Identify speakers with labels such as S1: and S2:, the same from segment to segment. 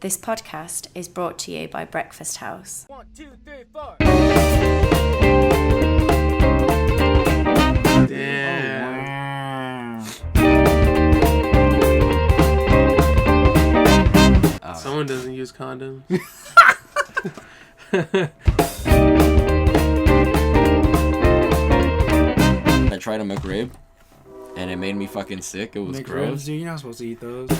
S1: This podcast is brought to you by Breakfast House.
S2: 1, 2, 3, 4.
S3: Damn. Someone doesn't use condoms.
S4: I tried a McRib, and it made me fucking sick. It was
S5: McRibs,
S4: gross.
S5: dude, you're not supposed to eat those.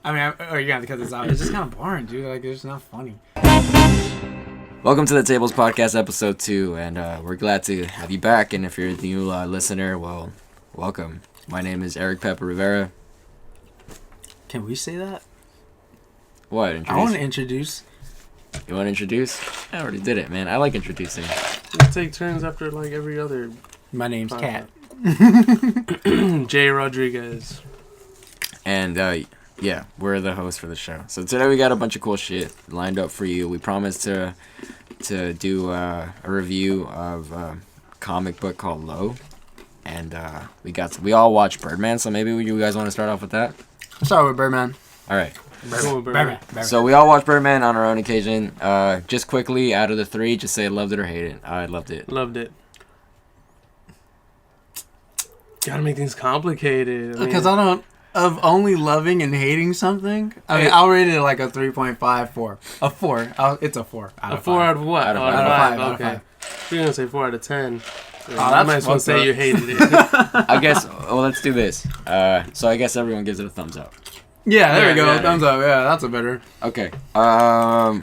S5: I mean, you're gonna have to cut this out. It's just kind of boring, dude. Like, it's not funny.
S4: Welcome to the Tables Podcast, episode 2, and we're glad to have you back. And if you're a new listener, well, welcome. My name is Eric Pepper Rivera.
S5: Can we say that?
S4: What? Introduce?
S5: I want to introduce.
S4: You want to introduce? I already did it, man. I like introducing.
S3: Let's take turns after like every other.
S5: My name's Kat.
S3: Jay Rodriguez.
S4: And yeah, we're the hosts for the show. So today we got a bunch of cool shit lined up for you. We promised to do a review of a comic book called Low, and we all watched Birdman. So maybe you guys want to start off with that.
S5: I'll start with Birdman.
S4: All right.
S5: Birdman.
S4: So we all watched Birdman on our own occasion. Just quickly, out of the 3, just say loved it or hate it. I loved it.
S3: Loved it. Gotta make things complicated.
S5: Because I don't... Of only loving and hating something, I mean, I'll rate it like a 3.5, 4. A 4. It's a 4 out of 5.
S3: 4 out of what?
S4: Out of
S5: 5.
S3: Okay. You're gonna say 4 out of 10.
S5: I
S3: might as well say you hated it.
S4: I guess, well, let's do this. So I guess everyone gives it a thumbs up.
S5: Yeah, there we go.
S3: Yeah.
S5: Thumbs up. Yeah, that's a better.
S4: Okay. I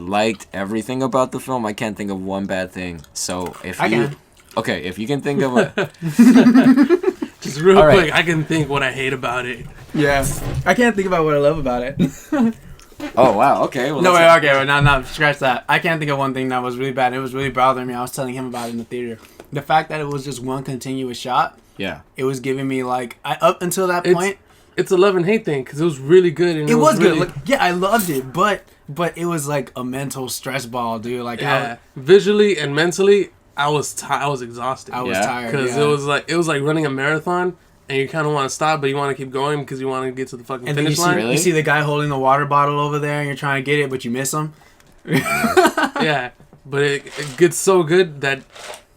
S4: liked everything about the film. I can't think of one bad thing. So if Okay, if you can think of a...
S3: Just real
S4: All
S3: quick,
S4: right.
S3: I can think what I hate about it.
S5: Yeah. I can't think about what I love about it.
S4: Oh, wow. Okay. Well,
S5: No, wait, okay, no, scratch that. I can't think of one thing that was really bad. It was really bothering me. I was telling him about it in the theater. The fact that it was just one continuous shot,
S4: Yeah.
S5: it was giving me, like, up until that point...
S3: It's a love and hate thing, because it was really good. And
S5: It was good.
S3: really,
S5: Like, yeah, I loved it, but it was like a mental stress ball, dude. Like,
S3: yeah, visually and mentally, I was exhausted.
S5: I was
S4: Yeah.
S5: tired.
S3: Because
S5: Yeah.
S3: it was like running a marathon, and you kind of want to stop, but you want to keep going because you want to get to the fucking
S5: And then
S3: finish
S5: you see,
S3: line.
S4: Really?
S5: you see the guy holding the water bottle over there, and you're trying to get it, but you miss him.
S3: Yeah, but it gets so good that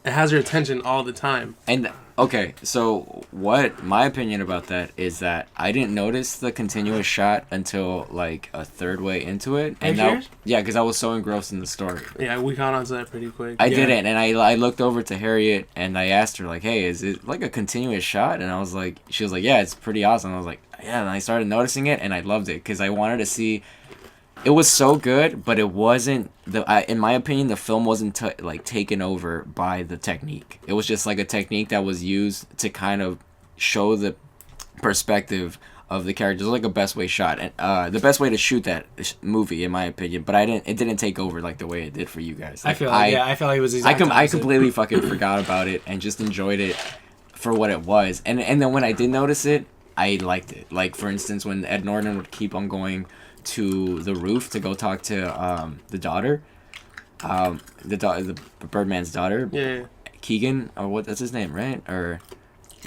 S3: it has your attention all the time.
S4: And, okay, so my opinion about that is that I didn't notice the continuous shot until, like, a third way into it.
S5: Are you
S4: And now,
S5: serious?
S4: yeah, because I was so engrossed in the story.
S3: Yeah, we caught on to that pretty quick.
S4: I didn't, and I looked over to Harriet, and I asked her, like, hey, is it, like, a continuous shot? And I was like, she was like, yeah, it's pretty awesome. I was like, yeah, and I started noticing it, and I loved it, because I wanted to see, it was so good, but it wasn't, in my opinion, the film wasn't, taken over by the technique. It was just, like, a technique that was used to kind of show the perspective of the characters, like a best way shot, and the best way to shoot that movie, in my opinion. But it didn't take over like the way it did for you guys. Like,
S5: I feel like it was exactly
S4: I completely fucking forgot about it and just enjoyed it for what it was. And then when I did notice it, I liked it. Like, for instance, when Ed Norton would keep on going to the roof to go talk to the daughter, the Birdman's daughter,
S3: Yeah.
S4: Keegan, or that's his name, right? Or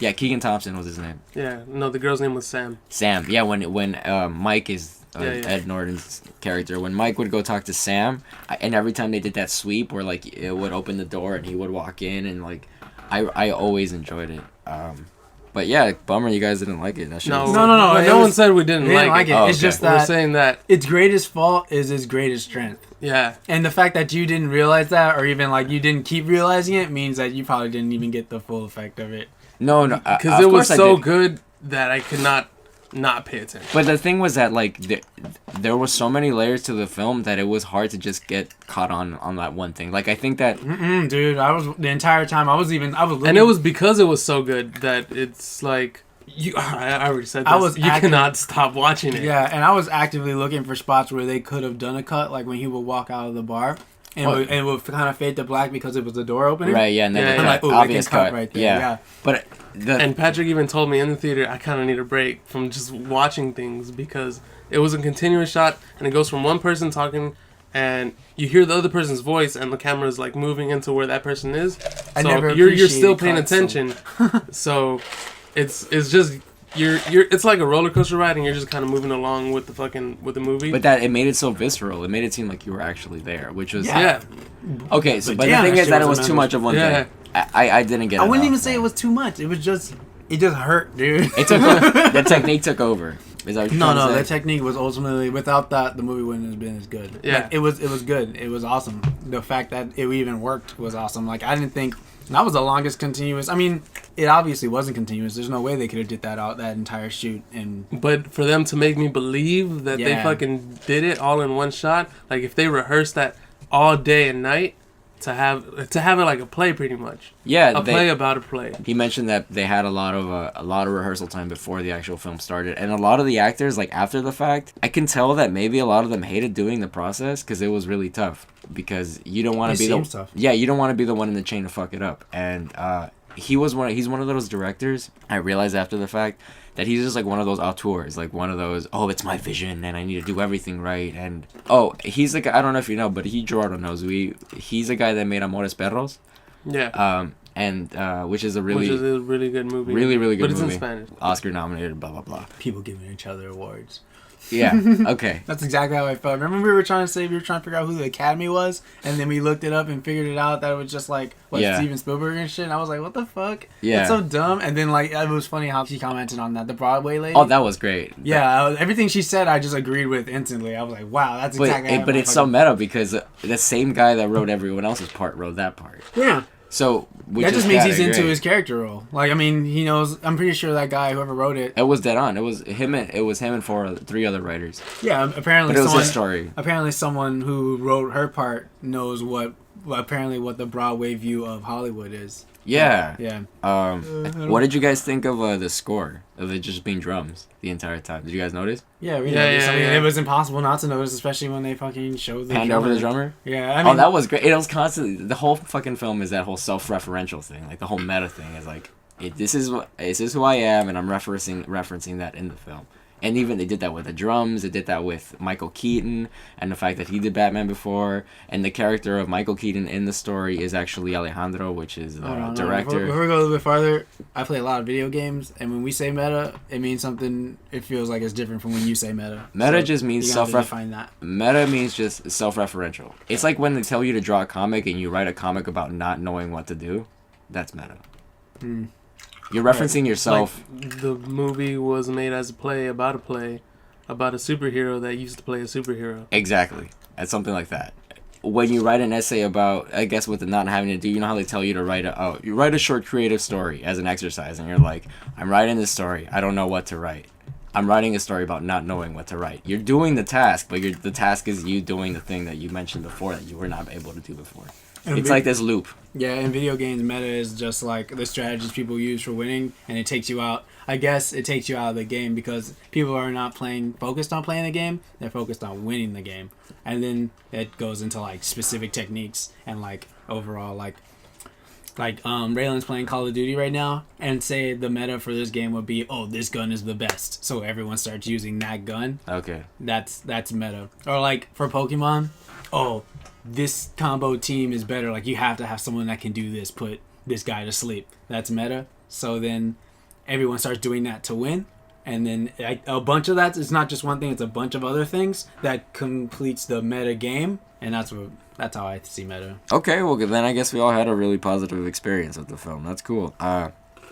S4: yeah, Keegan Thompson was his name.
S3: Yeah. No, the girl's name was Sam.
S4: Sam. Yeah, when Mike is
S3: Yeah.
S4: Ed Norton's character, when Mike would go talk to Sam, and every time they did that sweep where, like, it would open the door and he would walk in, and, like, I always enjoyed it. But yeah, bummer you guys didn't like it. That shit
S3: No,
S4: was-
S3: no one said we didn't like it.
S5: it.
S4: Oh,
S5: It's
S4: okay.
S5: just
S3: We're
S5: that
S3: saying that.
S5: its greatest fault is its greatest strength.
S3: Yeah.
S5: And the fact that you didn't realize that, or even like you didn't keep realizing it, means that you probably didn't even get the full effect of it.
S4: No,
S3: Because it was so good that I could not pay attention.
S4: But the thing was that, like, there were so many layers to the film that it was hard to just get caught on that one thing. Like, I think that...
S5: Dude, I was the entire time I was looking,
S3: And it was because it was so good that it's like I already said this. You cannot stop watching it.
S5: Yeah, and I was actively looking for spots where they could have done a cut, like when he would walk out of the bar. And it would kind of fade to black because it was the door opening.
S4: Right, yeah, and then
S3: Yeah,
S4: the
S5: like, ooh,
S4: obvious
S5: they can cut
S4: cut.
S5: right there,
S4: Yeah.
S5: yeah.
S4: But
S3: And Patrick even told me in the theater I kind of need a break from just watching things because it was a continuous shot and it goes from one person talking and you hear the other person's voice and the camera is like moving into where that person is. So you're still paying attention. So it's just you're it's like a roller coaster ride, and you're just kind of moving along with the movie.
S4: But that it made it so visceral. It made it seem like you were actually there, which was
S3: yeah.
S4: okay. So,
S5: But
S4: but
S5: damn,
S4: the thing
S5: that
S4: is
S5: shit
S4: that it
S5: was
S4: was too
S5: amazing.
S4: much of one
S3: Yeah.
S4: thing. I didn't get.
S5: I wouldn't
S4: enough,
S5: even say it was too much. It just hurt, dude.
S4: It took the technique took over. Is that what you're
S5: No,
S4: trying to
S5: the
S4: say?
S5: technique was ultimately without that the movie wouldn't have been as good.
S3: Yeah.
S5: Like, it was good. It was awesome. The fact that it even worked was awesome. Like I didn't think that was the longest continuous. I mean, it obviously wasn't continuous. There's no way they could have did that entire shoot and
S3: But for them to make me believe that they
S5: Yeah.
S3: fucking did it all in one shot, like if they rehearsed that all day and night, to have it like a play, pretty much.
S4: Yeah,
S3: A play about a play.
S4: He mentioned that they had a lot of rehearsal time before the actual film started, and a lot of the actors, like after the fact, I can tell that maybe a lot of them hated doing the process because it was really tough. Because you don't want
S5: It
S4: to be
S5: seems tough.
S4: you don't want to be the one in the chain to fuck it up. And he's one of those directors. I realized after the fact that he's just like one of those auteurs, like one of those, oh, it's my vision and I need to do everything right. And he's like, I don't know if you know, but Gerardo knows. He's a guy that made Amores Perros.
S3: Yeah.
S4: Which is a really
S3: good movie.
S4: really good
S3: but it's
S4: movie.
S3: in Spanish.
S4: Oscar nominated, blah blah blah.
S5: people giving each other awards.
S4: Yeah. Okay.
S5: That's exactly how I felt. Remember we were trying to figure out who the Academy was, and then we looked it up and figured it out that it was just like Steven Spielberg and shit. And I was like, what the fuck?
S4: Yeah.
S5: That's so dumb. And then like it was funny how she commented on that, the Broadway lady.
S4: Oh, that was great.
S5: Yeah, everything she said, I just agreed with instantly. I was like, wow, that's exactly. how
S4: But
S5: I
S4: it's so
S5: fucking-
S4: meta because the same guy that wrote everyone else's part wrote that part.
S5: Yeah.
S4: So
S5: That just means he's into his character role. Like, I mean, he knows. I'm pretty sure that guy, whoever wrote it.
S4: It was dead on. It was him and 3 other writers.
S5: Yeah, apparently.
S4: But it was his story.
S5: Apparently, someone who wrote her part knows what the Broadway view of Hollywood is.
S4: Yeah.
S5: Yeah.
S4: What did you guys think of the score of it just being drums the entire time? Did you guys notice?
S5: Yeah, we
S3: Yeah,
S5: noticed. I mean,
S3: yeah.
S5: it was impossible not to notice, especially when they fucking showed the
S4: Hand over the drummer?
S5: Yeah, I mean,
S4: That was great. It was constantly the whole fucking film is that whole self-referential thing, like the whole meta thing is like, this is who I am, and I'm referencing that in the film. And even they did that with the drums. They did that with Michael Keaton and the fact that he did Batman before. And the character of Michael Keaton in the story is actually Alejandro, which is the director.
S5: Before we go a little bit farther, I play a lot of video games, and when we say meta, it means something. It feels like it's different from when you say meta.
S4: Meta just means
S5: define that.
S4: Meta means just self-referential. It's like when they tell you to draw a comic and you write a comic about not knowing what to do. That's meta. You're referencing yourself.
S3: Like, the movie was made as a play about a superhero that used to play a superhero.
S4: Exactly. It's something like that. When you write an essay about, I guess with the not having to do, you know how they tell you to write you write a short creative story as an exercise, and you're like, I'm writing this story. I don't know what to write. I'm writing a story about not knowing what to write. You're doing the task, but the task is you doing the thing that you mentioned before that you were not able to do before. It's like this loop.
S5: Yeah, in video games, meta is just like the strategies people use for winning, and it takes you out. I guess it takes you out of the game because people are not focused on playing the game. They're focused on winning the game, and then it goes into like specific techniques and like overall like Raylan's playing Call of Duty right now, and say the meta for this game would be, oh, this gun is the best, so everyone starts using that gun.
S4: Okay.
S5: That's meta. Or like for Pokemon, oh, this combo team is better. Like you have to have someone that can do this, put this guy to sleep. That's meta. So then everyone starts doing that to win. And then a bunch of that, it's not just one thing, it's a bunch of other things that completes the meta game. And that's how I see meta.
S4: Okay, well then I guess we all had a really positive experience with the film. That's cool.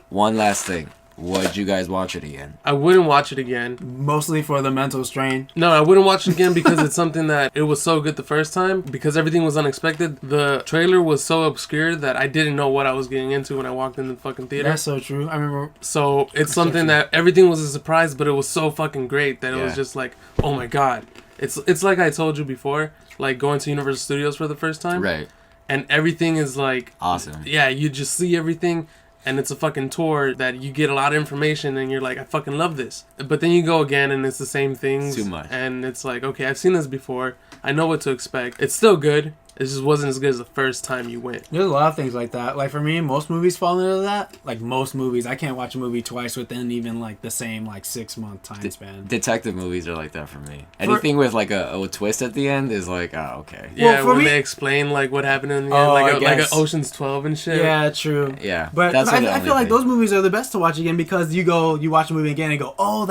S4: One last thing. Would you guys watch it again?
S3: I wouldn't watch it again.
S5: Mostly for the mental strain.
S3: No, I wouldn't watch it again because it's something that it was so good the first time because everything was unexpected. The trailer was so obscure that I didn't know what I was getting into when I walked in the fucking theater.
S5: That's so true. I remember.
S3: So it's something that everything was a surprise, but it was so fucking great that it was
S4: Yeah.
S3: just like, oh my god. It's like I told you before, like going to Universal Studios for the first time.
S4: Right.
S3: And everything is like
S4: Awesome.
S3: Yeah, you just see everything. And it's a fucking tour that you get a lot of information and you're like, I fucking love this. But then you go again and it's the same things.
S4: Too much.
S3: And it's like, okay, I've seen this before. I know what to expect. It's still good. It just wasn't as good as the first time you went.
S5: There's a lot of things like that. Like for me, most movies fall into that. Like most movies, I can't watch a movie twice within even like the same like 6-month time span.
S4: Detective movies are like that for me. Anything with like a twist at the end is like, oh, okay.
S3: Yeah,
S5: Well,
S3: when they explain like what happened in the end, like a Ocean's 12 and shit.
S5: Yeah, true.
S4: Yeah,
S5: but
S4: that's
S5: I feel like those movies are the best to watch again because you watch a movie again and go, oh,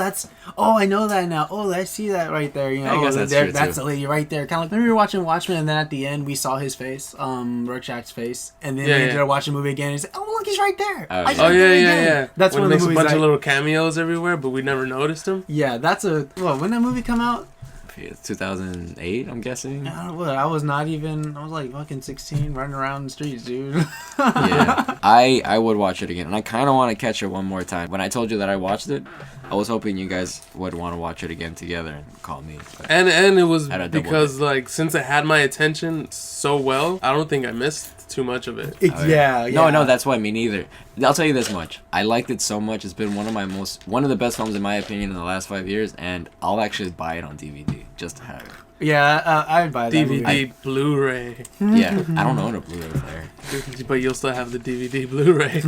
S5: I know that now. Oh, I see that right there. You know,
S4: I guess
S5: that's the lady right there. Kind of like when we were watching Watchmen, and then at the end we saw his face. Rorschach's face, and then we ended up watching the movie again. And he's like, "Oh, look, he's right there."
S3: Yeah.
S5: That's
S3: when
S5: one of the
S3: makes
S5: movies.
S3: A bunch of little cameos everywhere, but we never noticed him.
S5: Yeah, when did that movie come out?
S4: 2008, I'm guessing.
S5: I was like fucking 16, running around the streets, dude.
S4: Yeah, I would watch it again, and I kind of want to catch it one more time. When I told you that I watched it, I was hoping you guys would want to watch it again together and call me.
S3: And it was because like since it had my attention so well, I don't think I missed too much of it.
S5: Yeah.
S4: No, that's why me neither. I'll tell you this much: I liked it so much. It's been one of the best films in my opinion in the last 5 years, and I'll actually buy it on DVD just to have it.
S5: Yeah, I'd buy that
S3: DVD, Blu-ray.
S4: Yeah, I don't own a Blu-ray player,
S3: but you'll still have the DVD, Blu-ray.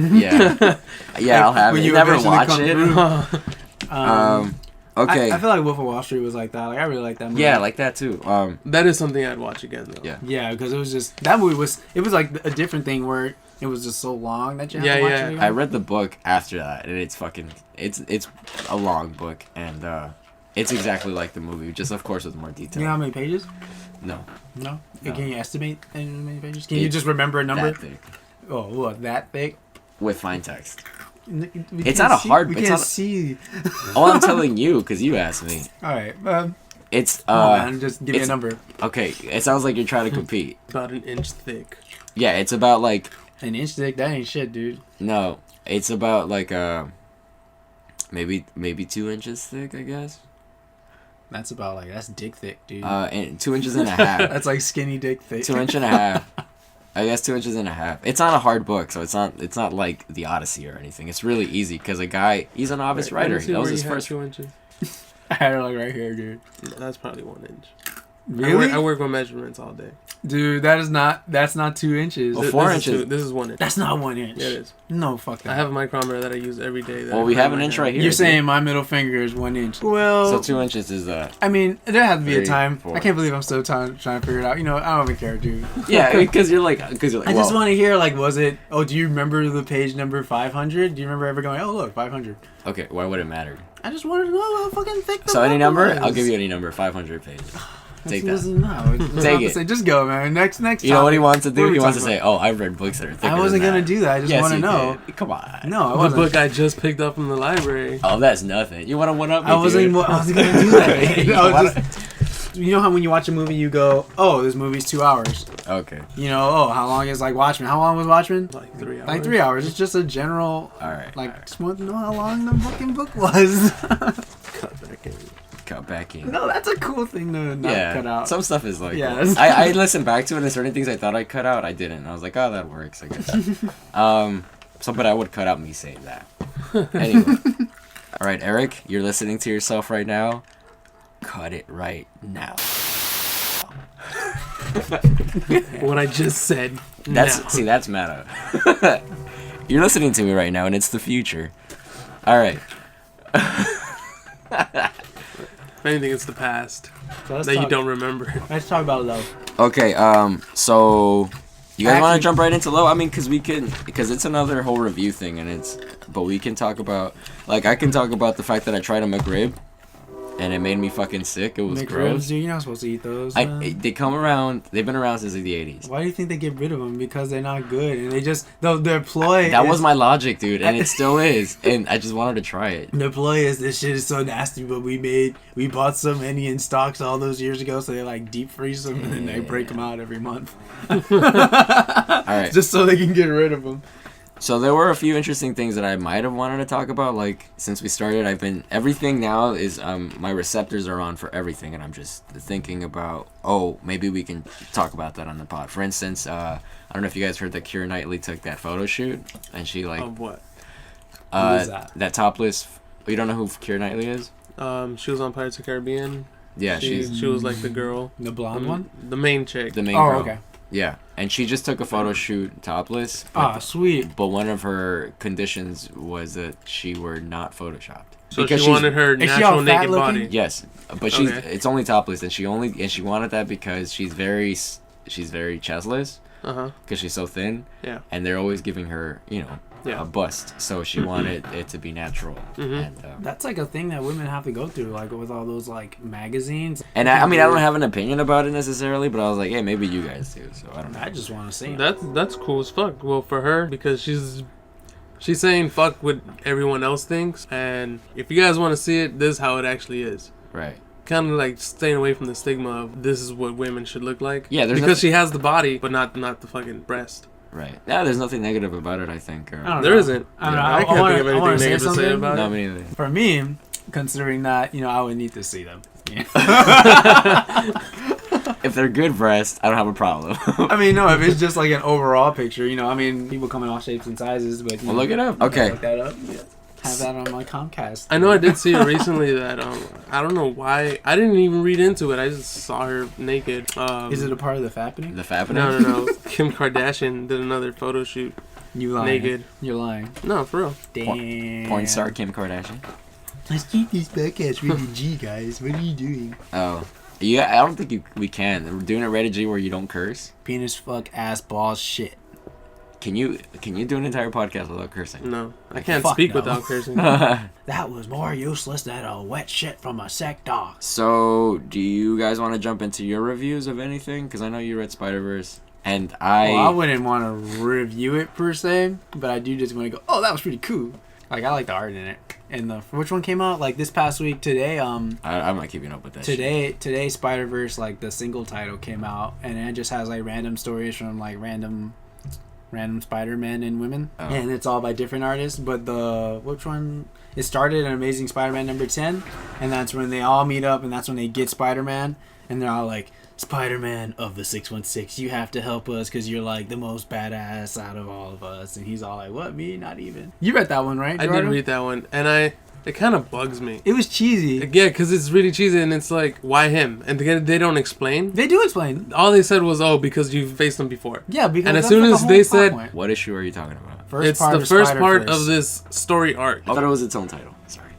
S4: Yeah, I'll have it. You never watch it. Okay.
S5: I feel like Wolf of Wall Street was like that. Like I really like that movie.
S4: Yeah, I like that too.
S3: That is something I'd watch again though.
S5: Yeah, because it was just that movie was like a different thing where it was just so long that you had to watch it again.
S4: I read the book after that, and it's a long book, and it's exactly like the movie, just of course with more detail.
S5: You know how many pages?
S4: No.
S5: Can you estimate how many pages? Can you just remember a number?
S4: That thick.
S5: Oh, what, that thick?
S4: With fine text.
S5: It's
S4: not a hard.
S5: We can't see.
S4: Oh, I'm telling you because you asked me.
S5: All right.
S4: It's
S5: man, just give me a number.
S4: Okay, it sounds like you're trying to compete.
S3: About an inch thick.
S4: Yeah, it's about like
S5: an inch thick. That ain't shit, dude.
S4: No, it's about like maybe 2 inches thick, I guess.
S5: That's about like that's dick thick, dude.
S4: And 2 inches and a half.
S5: That's like skinny dick thick.
S4: 2 inches and a half. I guess 2 inches and a half. It's not a hard book, so it's not like the Odyssey or anything. It's really easy because he's a novice writer. That was his first.
S3: 2 inches.
S5: I had it like right here, dude.
S3: No, that's probably 1 inch.
S5: Really?
S3: I work on measurements all day.
S5: Dude, that's not 2 inches.
S4: Well, 4 inches.
S3: This is 1 inch.
S5: That's not 1 inch.
S3: Yeah, it is.
S5: No, fuck that.
S3: I have a micrometer that I use every day.
S4: Well, we have an inch right here.
S5: You're saying my middle finger is 1 inch. Well,
S4: so 2 inches is
S5: I mean, there has to be
S4: 3,
S5: a time.
S4: 4.
S5: I can't believe I'm still trying to figure it out. You know, I don't even care, dude.
S4: Yeah, because you're like.
S5: I just want to hear like, was it? Oh, do you remember the page number 500? Do you remember ever going? Oh, look, 500.
S4: Okay, why would it matter?
S5: I just wanted to know how fucking thick.
S4: So any number, I'll give you any number. 500 pages. Take that. Take it.
S5: Just go, man. Next.
S4: You know what he wants to do? He wants to say, "Oh, I've read books that are thicker."
S5: I wasn't gonna do that. I just want to know.
S4: Did. Come on.
S5: No, I
S3: the
S5: wasn't.
S3: book I just picked up from the library.
S4: Oh, that's nothing. You want to one up me?
S5: I wasn't gonna do that. You know how when you watch a movie, you go, "Oh, this movie's 2 hours."
S4: Okay.
S5: You know, oh, how long is like Watchmen? How long was Watchmen?
S3: Like 3 hours.
S5: Like 3 hours. It's just a general.
S4: All right.
S5: Like, just want to know how long the fucking book was.
S4: Cut back in.
S5: No, that's a cool thing to not cut out.
S4: Some stuff is like.
S5: Yeah.
S4: I listened back to it, and certain things I thought I cut out, I didn't. I was like, oh, that works, I guess. But I would cut out me saying that. Anyway. All right, Eric, you're listening to yourself right now. Cut it right now.
S3: What I just said.
S4: That's meta. You're listening to me right now, and it's the future. All right.
S3: If anything, it's the past you don't remember.
S5: Let's talk about love.
S4: Okay. So you guys want to jump right into low? I mean, because it's another whole review thing, but we can talk about I can talk about the fact that I tried a McRib. And it made me fucking sick. It was gross.
S5: Dude, you're not supposed to eat those.
S4: They come around. They've been around since the 80s.
S5: Why do you think they get rid of them? Because they're not good, and their ploy.
S4: That was my logic, dude, and it still is. And I just wanted to try it.
S5: Their ploy is this shit is so nasty, but we bought so many in stocks all those years ago, so they like deep freeze them and then they break them out every month.
S4: All right,
S5: just so they can get rid of them.
S4: So there were a few interesting things that I might have wanted to talk about. Like, since we started, everything now is, my receptors are on for everything, and I'm just thinking about, maybe we can talk about that on the pod. For instance, I don't know if you guys heard that Keira Knightley took that photo shoot, and she,
S3: Of what?
S5: Who is that?
S4: That topless, you don't know who Keira Knightley is?
S3: She was on Pirates of the Caribbean.
S4: Yeah,
S3: she was like the girl.
S5: The blonde one?
S3: The main chick.
S4: The main girl.
S5: Okay.
S4: Yeah, and she just took a photo shoot topless. But,
S5: Ah, sweet.
S4: but one of her conditions was that she were not photoshopped.
S3: So
S4: Because
S3: she
S4: she's-
S3: wanted her
S5: Is she
S3: natural
S5: all fat
S3: naked
S5: looking?
S3: body.
S4: Yes, but she's
S3: Okay.
S4: it's only topless, and she wanted that because she's very chestless
S3: Uh-huh.
S4: because she's so thin.
S3: Yeah.
S4: And they're always giving her,
S3: Yeah.
S4: a bust, so she wanted it to be natural.
S3: Mhm.
S4: And
S5: That's like a thing that women have to go through, like with all those like magazines.
S4: I mean, I don't have an opinion about it necessarily, but I was like, hey, maybe you guys do. So I don't know.
S5: I just want to see.
S3: That's cool as fuck. Well, for her, because she's saying fuck what everyone else thinks, and if you guys want to see it, this is how it actually is.
S4: Right.
S3: Kind of like staying away from the stigma of this is what women should look like.
S4: Yeah, there's
S3: because she has the body, but not the fucking breast.
S4: Right. Yeah, there's nothing negative about it, I think. Or,
S5: I don't
S3: There
S5: know.
S3: isn't.
S5: I don't know.
S3: I can't
S5: wanna-
S3: think of
S5: I wanna
S3: anything
S5: say
S3: negative to say
S5: something.
S3: about
S4: no,
S3: it.
S4: me neither.
S5: For me, considering that, I would need to see them. Yeah.
S4: If they're good breasts, I don't have a problem.
S5: I mean, no, if it's just like an overall picture, I mean, people come in all shapes and sizes, but
S4: Well, look it up. Okay.
S5: Look that up. Yeah. Have that on my Comcast.
S3: I know I did see it recently that I don't know why I didn't even read into it. I just saw her naked.
S5: Is it a part of the fappening?
S4: The fappening?
S3: No. Kim Kardashian did another photo shoot
S5: You lying?
S3: naked.
S5: You're lying.
S3: No, for real.
S5: Damn.
S4: Porn star Kim Kardashian.
S5: Let's keep these podcasts rated G, guys. What are you doing?
S4: Oh. Yeah, I don't think we can. We're doing it rated G where you don't curse.
S5: Penis, fuck, ass, balls, shit.
S4: Can you do an entire podcast without cursing?
S3: No, I can't
S5: Fuck
S3: speak
S5: no.
S3: without cursing.
S5: That was more useless than a wet shit from a sick dog.
S4: So, do you guys want to jump into your reviews of anything? Because I know you read Spider-Verse, and
S5: Well, I wouldn't want to review it per se, but I do just want to go, oh, that was pretty cool. Like, I like the art in it. And which one came out? Like, this past week, today,
S4: I'm not keeping up with that shit.
S5: Today Spider-Verse, like, the single title came out, and it just has, like, random stories from, like, random Spider-Man and women.
S4: Oh.
S5: And it's all by different artists, but which one? It started in Amazing Spider-Man number 10, and that's when they all meet up, and that's when they get Spider-Man, and they're all like, Spider-Man of the 616, you have to help us because you're like the most badass out of all of us. And he's all like, what, me? Not even. You read that one, right,
S3: I
S5: Jordan?
S3: did read that one, and it kind of bugs me.
S5: It was cheesy.
S3: Yeah, because it's really cheesy, and it's like, why him? And they don't explain.
S5: They do explain.
S3: All they said was, oh, because you've faced him before.
S5: Yeah, because
S3: And as
S5: that's
S3: soon
S5: like
S3: as
S5: the
S3: they
S5: whole plot
S3: said-
S5: point.
S4: What issue are you talking about?
S3: It's the first part of this story arc.
S4: I thought it was its own title. Sorry.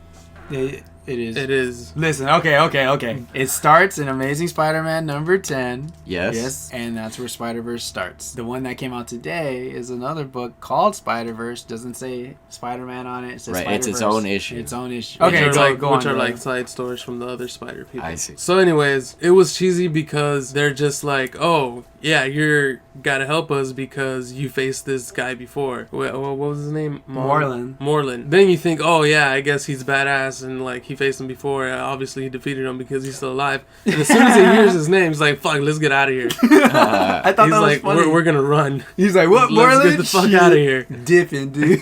S5: It is.
S3: It is.
S5: Listen, okay. It starts in Amazing Spider-Man number 10.
S4: Yes.
S5: Yes, and that's where Spider-Verse starts. The one that came out today is another book called Spider-Verse. Doesn't say Spider-Man on it. It says
S4: Right, it's its
S5: Spider-Verse.
S4: own issue.
S5: Its own issue.
S3: Which
S5: Okay,
S3: are
S5: so
S3: like,
S5: go on.
S3: which are
S5: go
S3: like
S5: on.
S3: side stories from the other Spider people.
S4: I see.
S3: So, anyways, it was cheesy because they're just like, oh, yeah, you're gotta help us because you faced this guy before. What was his name?
S5: Moreland.
S3: Then you think, oh yeah, I guess he's badass and like he faced him before. Obviously, he defeated him because he's still alive. And as soon as he hears his name, he's like, fuck, let's get out of here.
S5: I thought
S3: He's
S5: that was
S3: like,
S5: funny.
S3: we're gonna run.
S5: He's like, what,
S3: Let's
S5: Moreland?
S3: get the fuck
S5: Shit.
S3: out of here.
S5: Dipping, dude.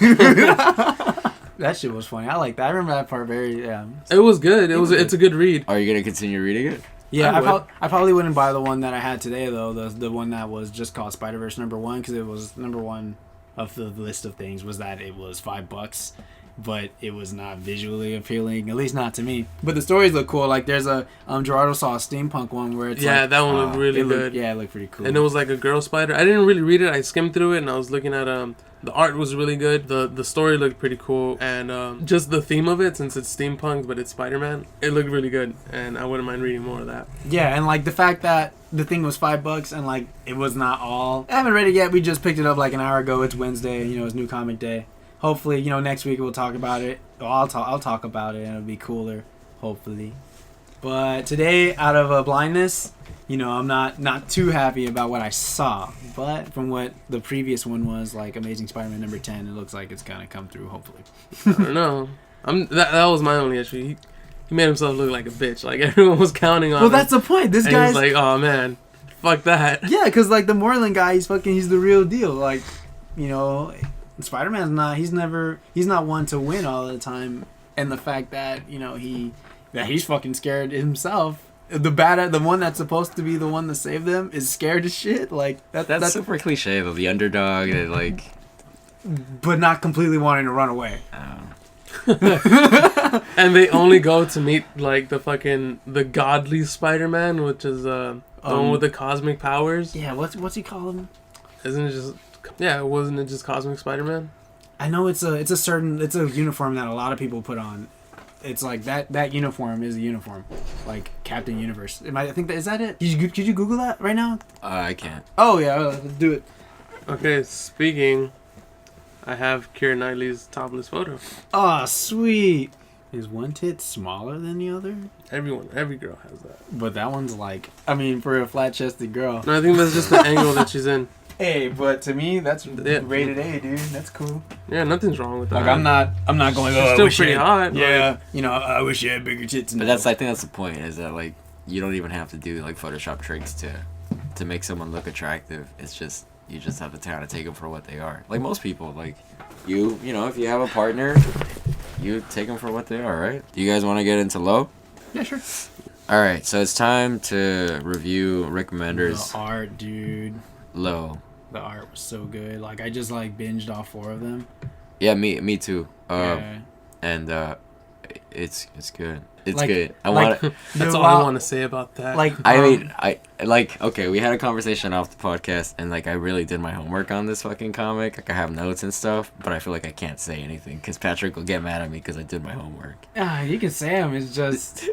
S5: That shit was funny. I like that. I remember that part very. Yeah.
S3: It was good. It's a good read.
S4: Are you gonna continue reading it?
S5: Yeah,
S3: I would.
S5: I probably wouldn't buy the one that I had today though. The one that was just called Spider-Verse number 1 because it was number 1 of the list of things was that it was $5, but it was not visually appealing, at least not to me. But the stories look cool. Like there's a Gerardo saw a steampunk one where it's
S3: Yeah,
S5: like,
S3: that one looked really
S5: it
S3: good.
S5: looked pretty cool.
S3: And it was like a girl spider. I didn't really read it. I skimmed through it and I was looking at the art was really good. The story looked pretty cool, and just the theme of it, since it's steampunk but it's Spider-Man, it looked really good, and I wouldn't mind reading more of that.
S5: Yeah, and like the fact that the thing was $5 and like it was not all. I haven't read it yet. We just picked it up like an hour ago. It's Wednesday. It's New Comic Day. Hopefully, next week we'll talk about it. Or I'll talk about it and it'll be cooler. Hopefully. But today, out of blindness, I'm not too happy about what I saw. But from what the previous one was, like Amazing Spider-Man number 10, it looks like it's gonna come through. Hopefully.
S3: I don't know. That was my only issue. He made himself look like a bitch. Like everyone was counting on.
S5: Well,
S3: him,
S5: that's the point. This
S3: and
S5: guy's
S3: he's like, oh man, fuck that.
S5: yeah, because like the Moreland guy, he's the real deal. Like, Spider-Man's not. He's not one to win all the time. And the fact that he's fucking scared himself. The one that's supposed to be the one to save them is scared as shit. Like
S4: That's super cliche though. The underdog, and like,
S5: but not completely wanting to run away.
S3: And they only go to meet like the godly Spider-Man, which is The one with the cosmic powers?
S5: Yeah, what's he call him?
S3: Isn't it just... Yeah, wasn't it just Cosmic Spider-Man?
S5: I know it's a uniform that a lot of people put on. It's like that uniform is a uniform, like Captain Universe. I think is that it? Could you Google that right now?
S4: I can't.
S5: Oh yeah, let's do it.
S3: Okay, speaking, I have Keira Knightley's topless photo.
S5: Oh sweet. Is one tit smaller than the other?
S3: Every girl has that.
S5: But that one's like, I mean, for a flat-chested girl.
S3: No, I think that's just the angle that she's in.
S5: Hey, but to me, that's
S3: Yeah.
S5: rated A, dude. That's cool.
S3: Yeah, nothing's wrong with that.
S5: Like I'm not going.
S3: She's
S5: Oh,
S3: still
S5: I wish
S3: pretty
S5: you had-"
S3: hot.
S5: Yeah,
S3: Like,
S5: you know, I wish you had bigger tits.
S4: But I think that's the point, is that like you don't even have to do like Photoshop tricks to make someone look attractive. It's just you just have to kind of take them for what they are. Like most people, like you know, if you have a partner, you take them for what they are, right? Do you guys want to get into low?
S5: Yeah, sure.
S4: All right, so it's time to review Rememders
S5: The art, dude.
S4: low.
S5: The art was so good. Like I just like binged all 4 of them.
S4: Yeah, me too.
S5: Yeah.
S4: And it's good. It's
S5: Like-
S4: good. I
S5: like-
S4: want.
S3: that's
S5: The
S3: all I
S5: wild-
S3: want to say about that.
S5: Like
S4: I mean, I like. Okay, we had a conversation off the podcast, and like I really did my homework on this fucking comic. Like I have notes and stuff, but I feel like I can't say anything because Patrick will get mad at me because I did my homework.
S5: you can say them. It's just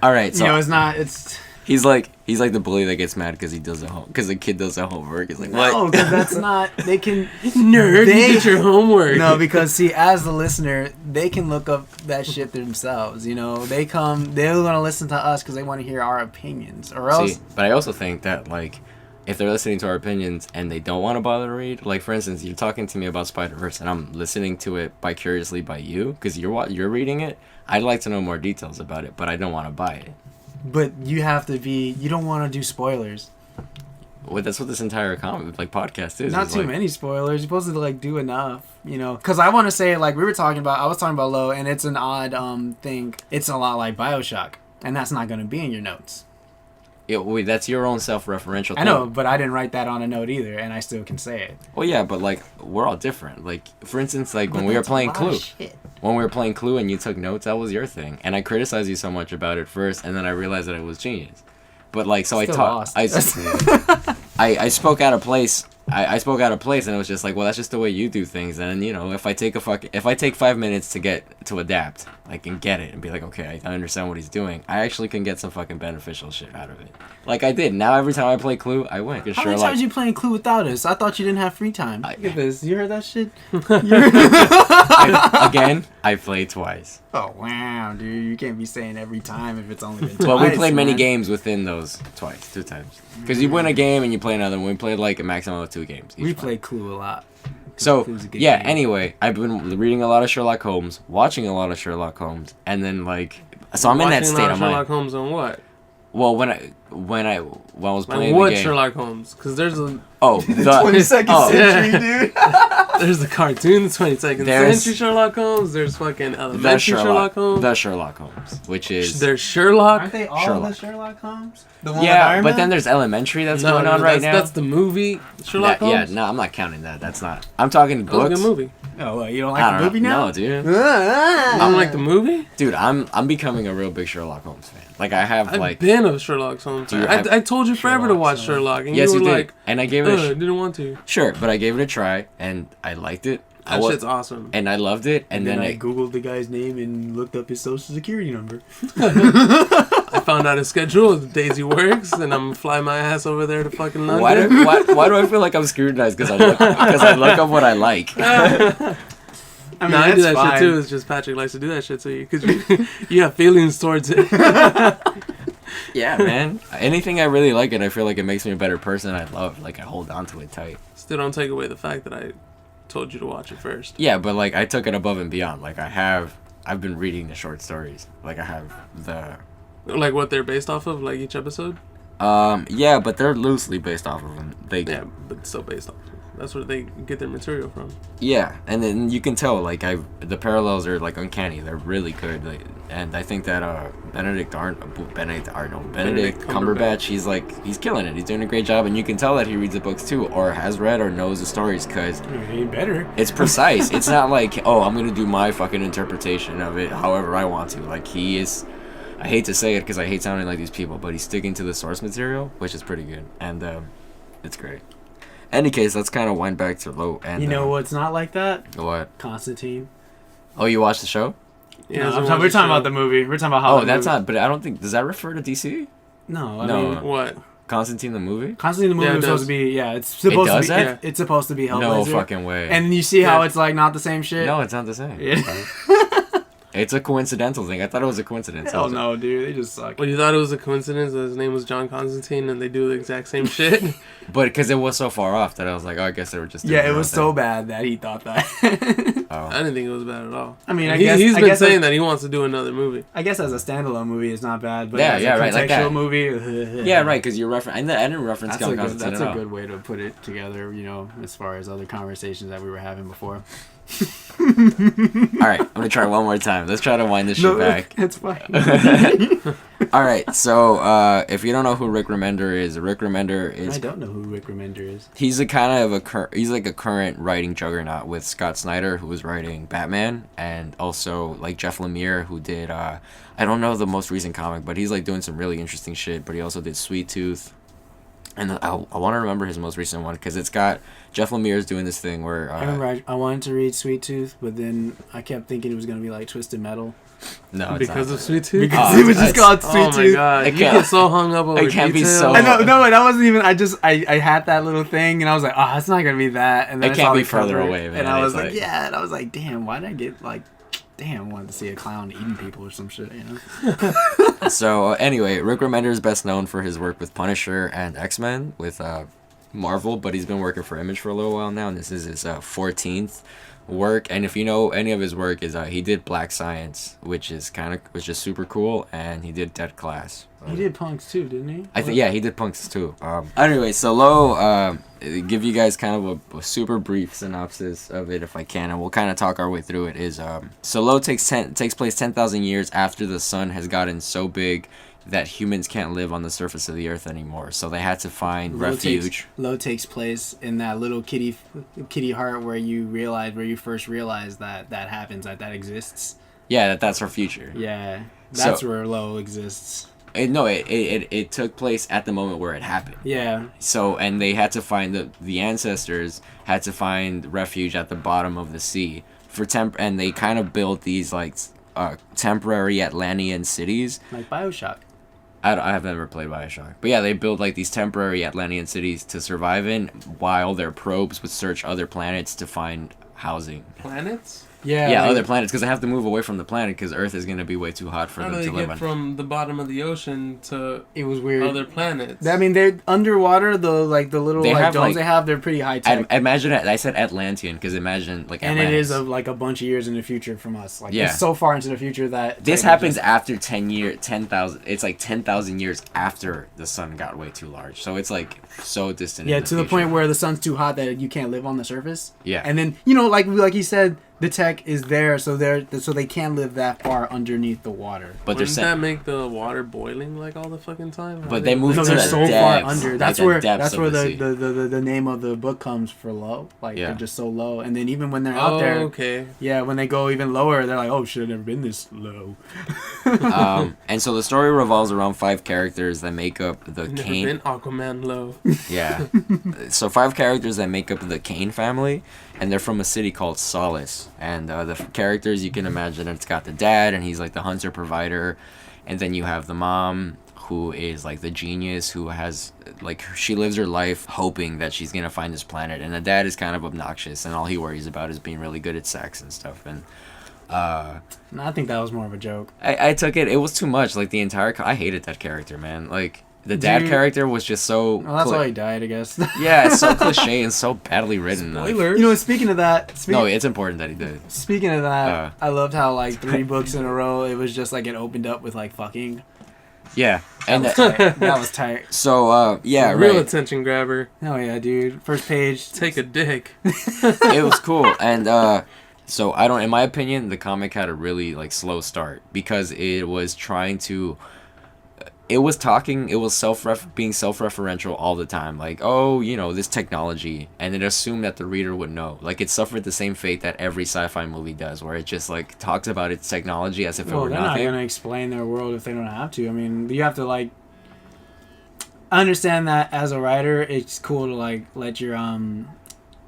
S4: All right, so
S5: you know, it's not. It's
S4: he's like the bully that gets mad because he does the because the kid does the homework. He's like, what?
S5: no, because that's not. They can
S3: nerd,
S5: They-
S3: you did your homework.
S5: no, because see, as the listener, they can look up that shit themselves. You know, they're gonna listen to us because they want to hear our opinions, or else.
S4: See, but I also think that like if they're listening to our opinions and they don't want to bother to read, like for instance, you're talking to me about Spider-Verse and I'm listening to it vicariously by you because you're reading it. I'd like to know more details about it, but I don't want to buy it.
S5: But you have to be. You don't want to do spoilers.
S4: Well, that's what this entire podcast is.
S5: Not
S4: is
S5: too
S4: like,
S5: many spoilers. You're supposed to like do enough, you know. Because I want to say like I was talking about Low, and it's an odd thing. It's a lot like BioShock, and that's not going to be in your notes.
S4: Yeah, wait, that's your own self-referential thing.
S5: I know, but I didn't write that on a note either, and I still can say it.
S4: Well, yeah, but like we're all different. Like for instance, like when we were
S5: That's a
S4: playing
S5: lot of
S4: Clue.
S5: shit.
S4: When we were playing Clue and you took notes, that was your thing. And I criticized you so much about it first, and then I realized that it was genius. But like, so
S5: Still
S4: I taught.
S5: lost.
S4: I spoke out of place. I spoke out of place, and it was just like, well, that's just the way you do things. And you know, if I take 5 minutes to adapt, like and get it, and be like, okay, I understand what he's doing. I actually can get some fucking beneficial shit out of it. Like I did. Now every time I play Clue, I win.
S5: How many times you playing Clue without us? I thought you didn't have free time.
S4: I-
S5: Look at this. You heard that shit?
S4: I played twice.
S5: Oh wow, dude! You can't be saying every time if it's only been twice.
S4: Well, we played many
S5: man.
S4: games within those twice, 2 times. Because you win a game and you play another one. We played like a maximum of 2 games.
S5: We
S4: each
S5: played Clue a lot.
S4: So,
S5: Clue's a good
S4: yeah,
S5: game.
S4: anyway, I've been reading a lot of Sherlock Holmes, watching a lot of Sherlock Holmes, and then, like, so I'm in that
S3: Watching a
S4: state
S3: lot
S4: of
S3: Sherlock
S4: mind.
S3: Holmes on what?
S4: Well, when I was
S3: Like
S4: playing
S3: what
S4: the game.
S3: Sherlock Holmes? Because there's a
S4: Oh, the
S5: 22nd
S4: oh,
S5: century, dude.
S3: there's the cartoon, the 22nd
S4: There's-
S3: century Sherlock Holmes. There's fucking
S4: the
S3: elementary Sherlock Holmes.
S4: the Sherlock Holmes, which is
S3: There's Sherlock.
S5: Aren't they all
S4: Sherlock.
S5: the Sherlock Holmes? The one with
S4: yeah,
S5: Iron
S4: but
S5: Man?
S4: then there's elementary that's
S3: No,
S4: going
S3: no,
S4: on right
S3: that's,
S4: now.
S3: That's the movie Sherlock
S4: yeah,
S3: Holmes.
S4: no, I'm not counting that. That's not. I'm talking
S3: That was a
S4: books.
S3: good movie.
S5: Oh, what, you don't
S4: I
S5: like
S4: don't
S5: the movie
S4: know.
S5: now?
S4: No, dude.
S3: I don't like the movie.
S4: Dude, I'm becoming a real big Sherlock Holmes fan. Like I have
S3: I've
S4: like
S3: been a Sherlock Holmes fan.
S4: Dude,
S3: I told you forever to
S5: Sherlock,
S3: watch
S5: so-
S3: Sherlock, and
S4: yes,
S3: you
S4: you
S3: were
S4: did,
S3: like,
S4: and I gave it a
S3: didn't want to.
S4: sure, but I gave it a try and I liked it.
S3: That shit's awesome.
S4: And I loved it, and then
S5: I
S4: I
S5: googled the guy's name and looked up his social security number.
S3: I found out his schedule, the days he works, and I'm gonna fly my ass over there to fucking London.
S4: why do I feel like I'm scrutinized because I look up what I like?
S5: I mean,
S3: No, I do that
S5: that's
S3: shit too. It's just Patrick likes to do that shit to you because you have feelings towards it.
S4: Yeah, man. Anything I really like and I feel like it makes me a better person, I love. Like I hold on to it tight.
S3: Still don't take away the fact that I told you to watch it first.
S4: Yeah, but like I took it above and beyond. Like I've been reading the short stories. Like I have the
S3: Like what they're based off of, like each episode.
S4: yeah, but they're loosely based off of them.
S3: Yeah, but still based off. That's where they get their material from.
S4: Yeah, and then you can tell like the parallels are like uncanny. They're really good, like, and I think that Benedict Cumberbatch, he's killing it. He's doing a great job, and you can tell that he reads the books too, or has read or knows the stories, because
S5: He better.
S4: it's precise. It's not like, oh, I'm gonna do my fucking interpretation of it however I want to. Like he is I hate to say it because I hate sounding like these people, but he's sticking to the source material, which is pretty good, and it's great. Any case, let's kind of wind back to Lo. And
S5: You know what's not like that?
S4: what?
S5: Constantine.
S4: Oh, you watched the show?
S3: Yeah,
S5: No,
S3: so
S5: we're
S3: watch
S5: talking
S3: the
S5: about the movie. We're talking about how.
S4: Oh, that's not. But I don't think. Does that refer to DC?
S5: No, I
S4: No.
S5: mean,
S3: What?
S4: Constantine the movie?
S5: Constantine the movie
S3: Yeah, it
S5: was supposed
S3: does.
S5: to be. Yeah, it's supposed
S4: does
S5: to be.
S4: that?
S5: It's supposed to be Hellblazer.
S4: No fucking way.
S5: And you see how
S3: Yeah.
S5: it's like not the same shit.
S4: No, it's not the same.
S5: Yeah.
S4: It's a coincidental thing. I thought it was a coincidence.
S5: Hell no, dude. They just suck.
S3: Well, you thought it was a coincidence that his name was John Constantine and they do the exact same shit?
S4: But because it was so far off that I was like, oh, I guess they were just. Doing
S5: Yeah,
S4: their
S5: it was
S4: own
S5: so
S4: thing.
S5: bad that he thought that.
S4: Oh.
S3: I didn't think it was bad at all.
S5: I mean,
S3: And
S5: I guess
S3: he's
S5: I
S3: been
S5: guess
S3: saying
S5: as,
S3: that he wants to do another movie.
S5: I guess as a standalone movie, it's not bad. But
S4: Yeah,
S5: as
S4: yeah,
S5: a
S4: right, like
S5: contextual
S4: that.
S5: movie.
S4: Yeah, right. Because you're referencing. I didn't reference
S5: That's
S4: John
S5: a good.
S4: Constantine
S5: That's
S4: at
S5: a
S4: all.
S5: good way to put it together. You know, as far as other conversations that we were having before.
S4: All right, I'm gonna try one more time. Let's try to wind this shit back.
S5: It's fine.
S4: All right, so if you don't know who Rick Remender is, Rick Remender
S5: I
S4: is
S5: don't know who Rick Remender is.
S4: he's a kind of he's like a current writing juggernaut with Scott Snyder, who was writing Batman, and also like Jeff Lemire, who did I don't know the most recent comic, but he's like doing some really interesting shit. But he also did Sweet Tooth, and I want to remember his most recent one because it's got Jeff Lemire's doing this thing where
S5: I remember I wanted to read Sweet Tooth, but then I kept thinking it was gonna be like Twisted Metal
S4: no, it's
S3: Because
S4: not.
S3: of Sweet Tooth?
S5: because
S4: Oh,
S5: it was just
S4: it's-
S5: called Sweet
S3: Oh my
S5: Tooth.
S3: god,
S4: It
S3: you
S4: can't-
S3: get so hung up over
S4: it can't be
S3: detail.
S4: so-
S5: I know, no, that wasn't even. I had that little thing, and I was like, oh, it's not gonna be that. And then
S4: It
S5: I
S4: can't
S5: saw
S4: be
S5: the
S4: further
S5: cover,
S4: away, man.
S5: And I was
S4: It's
S5: like,
S4: like-
S5: yeah, and I was like, damn, why did I get like, damn, wanted to see a clown eating people or some shit, you know?
S4: So anyway, Rick Remender is best known for his work with Punisher and X-Men with Marvel, but he's been working for Image for a little while now, and this is his 14th work. And if you know any of his work, is he did Black Science, which is super cool, and he did Dead Class.
S5: He did Punks too, didn't he?
S4: I think he did Punks too. Anyway, so Lo, give you guys kind of a super brief synopsis of it if I can, and we'll kind of talk our way through it. So Lo takes place 10,000 years after the sun has gotten so big that humans can't live on the surface of the earth anymore. So they had to find refuge.
S5: Lo takes place in that little kitty heart where you first realize that happens, that exists.
S4: Yeah, that's our future.
S5: Yeah, that's
S4: So-
S5: where Lo exists.
S4: It took place at the moment where it happened.
S5: Yeah,
S4: So, and they had to find the ancestors had to find refuge at the bottom of the sea and they kind of built these like temporary Atlantean cities.
S5: like BioShock.
S4: I have never played BioShock, but yeah, they built like these temporary Atlantean cities to survive in, while their probes would search other planets to find housing.
S3: Planets?
S4: Yeah,
S5: like-
S4: other planets, because they have to move away from the planet because Earth is gonna be way too hot for
S3: How
S4: them
S3: do
S4: to
S3: they
S4: live
S3: get
S4: on.
S3: from the bottom of the ocean to
S5: It was weird.
S3: other planets?
S5: I mean, they're underwater. The little
S4: They
S5: like
S4: have,
S5: domes
S4: like-
S5: they have, they're pretty high tech.
S4: Imagine it. I said Atlantean because imagine like
S5: And it
S4: Atlantis.
S5: is like a bunch of years in the future from us. Like
S4: Yeah.
S5: it's so far into the future that
S4: This
S5: like,
S4: happens
S5: just-
S4: after 10,000. It's like 10,000 years after the sun got way too large. So it's like so distant.
S5: Yeah,
S4: in
S5: to the
S4: future.
S5: point where the sun's too hot that you can't live on the surface.
S4: Yeah.
S5: And then like you said, the tech is there, so they can live that far underneath the water.
S4: But they're
S3: Wouldn't
S4: saying,
S3: that make the water boiling like all the fucking time? How
S4: But they moved
S5: No,
S4: to
S5: they're
S4: the
S5: so far
S4: depths,
S5: under.
S4: like
S5: That's
S4: the
S5: where
S4: depths of the sea.
S5: the name of the book comes for low. Like
S4: Yeah.
S5: they're just so low, and then even when they're out
S3: Oh,
S5: there,
S3: okay.
S5: yeah, when they go even lower, they're like, oh shit, I've never been this low.
S4: And so the story revolves around 5 characters that make up the
S3: Never
S4: Kane.
S3: been Aquaman low.
S4: Yeah. So 5 characters that make up the Kane family, and they're from a city called Solace. And characters, you can imagine, it's got the dad, and he's like the hunter provider, and then you have the mom, who is like the genius, who has like she lives her life hoping that she's gonna find this planet, and the dad is kind of obnoxious, and all he worries about is being really good at sex and stuff. And
S5: No, I think that was more of a joke.
S4: I took it was too much. Like the entire I hated that character, man. Like the dad
S5: Dude.
S4: character was just so
S5: Well, that's why he died, I guess.
S4: yeah, it's so cliche and so badly written. like-
S3: Spoilers.
S5: You know, speaking of that,
S4: no, it's important that he did.
S5: speaking of that,
S4: Uh.
S5: I loved how like 3 books in a row, it was just like it opened up with like fucking.
S4: Yeah, and
S5: That was tight.
S4: so yeah,
S3: Real
S4: right.
S3: attention grabber.
S5: Oh yeah, dude. First page.
S3: Take a dick.
S4: It was cool, and so I don't. In my opinion, the comic had a really like slow start because it was trying to. it was being self-referential all the time, like, oh, you know, this technology, and it assumed that the reader would know. Like, it suffered the same fate that every sci-fi movie does, where it just like talks about its technology as if it were
S5: they're
S4: nothing.
S5: not gonna explain their world if they don't have to. I mean, you have to like. I understand that as a writer, it's cool to like let your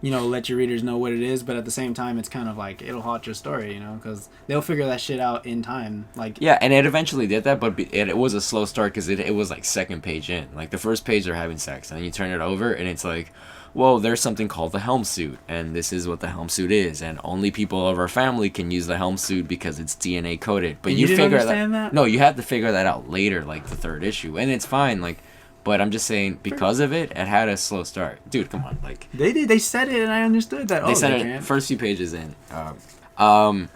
S5: let your readers know what it is, but at the same time, it's kind of like it'll halt your story, you know, because they'll figure that shit out in time. Like,
S4: yeah, and it eventually did that, but it was a slow start because it was like second page in. Like the first page they're having sex, and then you turn it over, and it's like, well, there's something called the helm suit, and this is what the helm suit is, and only people of our family can use the helm suit because it's DNA coded. But
S5: you didn't
S4: figure
S5: understand that?
S4: No, you had to figure that out later, like the third issue, and it's fine, like. But I'm just saying, because of it, it had a slow start. Dude, come on, like
S5: they did. They said it, and I understood that.
S4: they said it first few pages in. So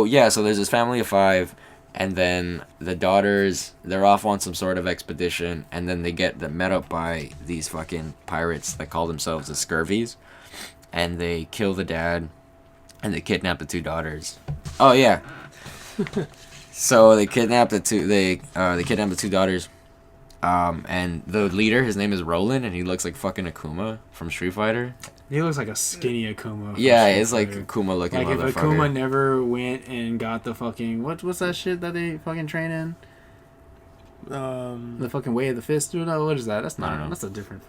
S4: there's this family of 5, and then the daughters, they're off on some sort of expedition, and then they get met up by these fucking pirates that call themselves the Scurvies, and they kill the dad, and they kidnap the 2 daughters. Oh yeah. So they kidnap the 2 daughters. And the leader, his name is Roland, and he looks like fucking Akuma from Street Fighter.
S5: He looks like a skinny Akuma.
S4: Yeah, it's like Akuma looking
S5: like
S4: motherfucker.
S5: If Akuma never went and got the fucking what's that shit that they fucking train in? The fucking way of the fist, dude. No, what is that? That's not. That's a different.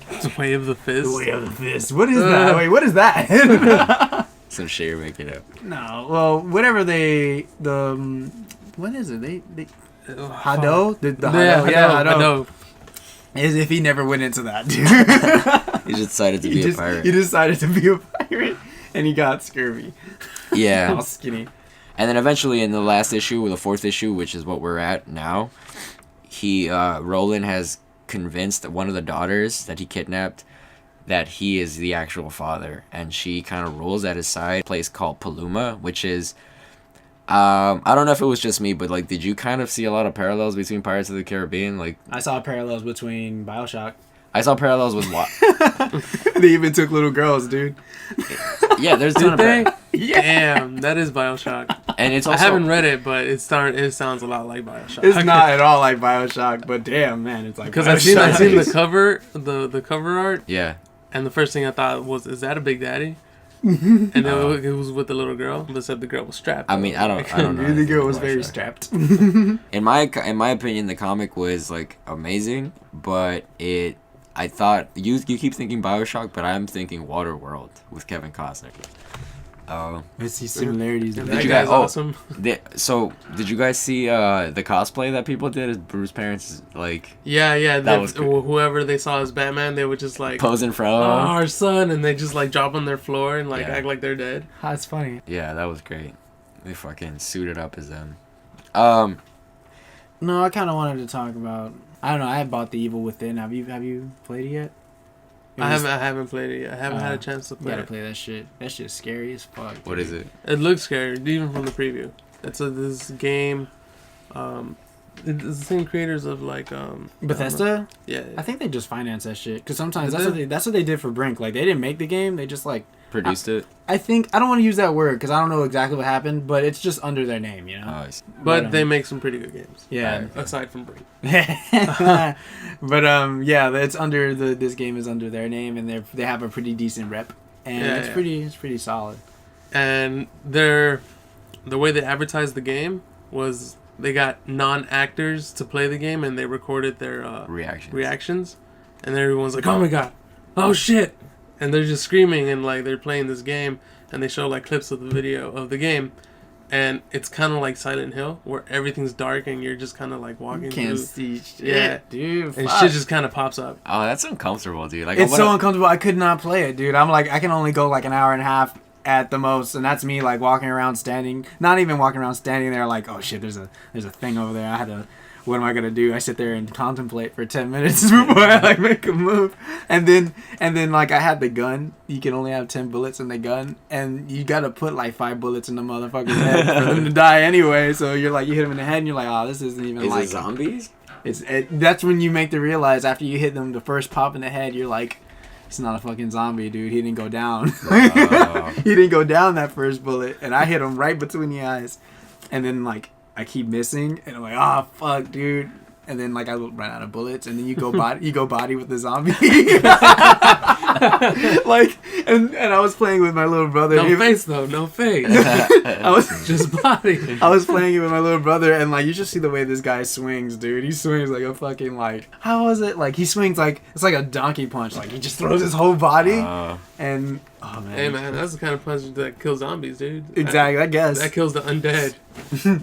S3: The way of the fist.
S5: The way of the fist. What is that? Wait, what is that?
S4: Some shit you're making up.
S5: No, well, whatever what is it? They Hado? The Hado? Yeah, Hado. As if he never went into that, dude.
S4: He just decided to be a pirate.
S5: He decided to be a pirate, and he got scurvy.
S4: Yeah.
S5: All skinny.
S4: And then eventually in the last issue, or the 4th issue, which is what we're at now, Roland has convinced one of the daughters that he kidnapped that he is the actual father, and she kind of rules at his side. A place called Paluma, which is... I don't know if it was just me, but like, did you kind of see a lot of parallels between Pirates of the Caribbean? Like,
S5: I saw parallels between BioShock.
S4: I saw parallels with what?
S5: They even took little girls, dude.
S4: Yeah, there's a ton of
S5: Yeah.
S3: Damn, that is BioShock.
S4: And it's also,
S3: I haven't read it, but it sounds a lot like BioShock.
S5: It's not at all like BioShock, but damn, man, it's like
S3: because I've seen the cover, the cover art.
S4: Yeah.
S3: And the first thing I thought was, is that a Big Daddy? And it was with the little girl. But said the girl was strapped.
S4: I mean, I don't know.
S5: The girl was very strapped.
S4: In my opinion, the comic was like amazing, but I thought you keep thinking BioShock, but I'm thinking Waterworld with Kevin Costner.
S5: I see similarities.
S3: That guy's awesome.
S4: Did you guys see the cosplay that people did as Bruce parents? Like,
S3: yeah,
S4: that was cool.
S3: Whoever they saw as Batman, they would just like
S4: pose in front of
S3: our son, and they just like drop on their floor and like act like they're dead.
S5: That's funny.
S4: Yeah, that was great. They fucking suited up as them.
S5: No, I kind of wanted to talk about. I don't know. I bought The Evil Within. Have you played it yet?
S3: I haven't played it yet. I haven't had a chance to play it.
S5: You gotta play that shit. That shit's scary as fuck.
S4: What is it?
S3: It looks scary, even from the preview. It's this game. It's the same creators of like
S5: Bethesda.
S3: Yeah.
S5: I think they just finance that shit because sometimes that's what they did for Brink. Like they didn't make the game. They just like
S4: produced it.
S5: I think I don't want to use that word because I don't know exactly what happened, but it's just under their name, you know.
S3: But they make some pretty good games.
S5: Yeah.
S3: Aside from Brink.
S5: But it's under this game is under their name, and they have a pretty decent rep, and it's pretty solid.
S3: And the way they advertised the game was they got non-actors to play the game, and they recorded their reactions, and everyone's like, "Oh my god, oh shit!" And they're just screaming, and like they're playing this game, and they show like clips of the video of the game. And it's kind of like Silent Hill, where everything's dark and you're just kind of like walking through.
S5: Can't see shit, dude.
S3: And shit just kind of pops up.
S4: Oh, that's uncomfortable, dude. Like,
S5: it's so uncomfortable. I could not play it, dude. I'm like, I can only go like an hour and a half at the most, and that's me like walking around standing. Not even walking around standing there like, oh shit, there's a thing over there. I had to. What am I gonna do? I sit there and contemplate for 10 minutes before I like make a move, and then like I had the gun. You can only have 10 bullets in the gun, and you gotta put like 5 bullets in the motherfucker's head for them to die anyway. So you're like, you hit him in the head, and you're like, oh, this isn't even like.
S4: Is it zombies?
S5: That's when you make the realize after you hit them the first pop in the head, you're like, it's not a fucking zombie, dude. He didn't go down. He didn't go down that first bullet, and I hit him right between the eyes, and then like. I keep missing, and I'm like, oh, fuck, dude. and then like I run out of bullets, and then you go body with the zombie. Like, and I was playing with my little brother.
S3: No face though, no face.
S5: I was
S3: Just body.
S5: I was playing it with my little brother, and like you just see the way this guy swings, dude. He swings like a fucking like, how was it? Like he swings like it's like a donkey punch. Like he just throws his whole body, and oh man.
S3: Hey man, that's the kind of punch that kills zombies, dude.
S5: Exactly, I guess.
S3: That kills the undead.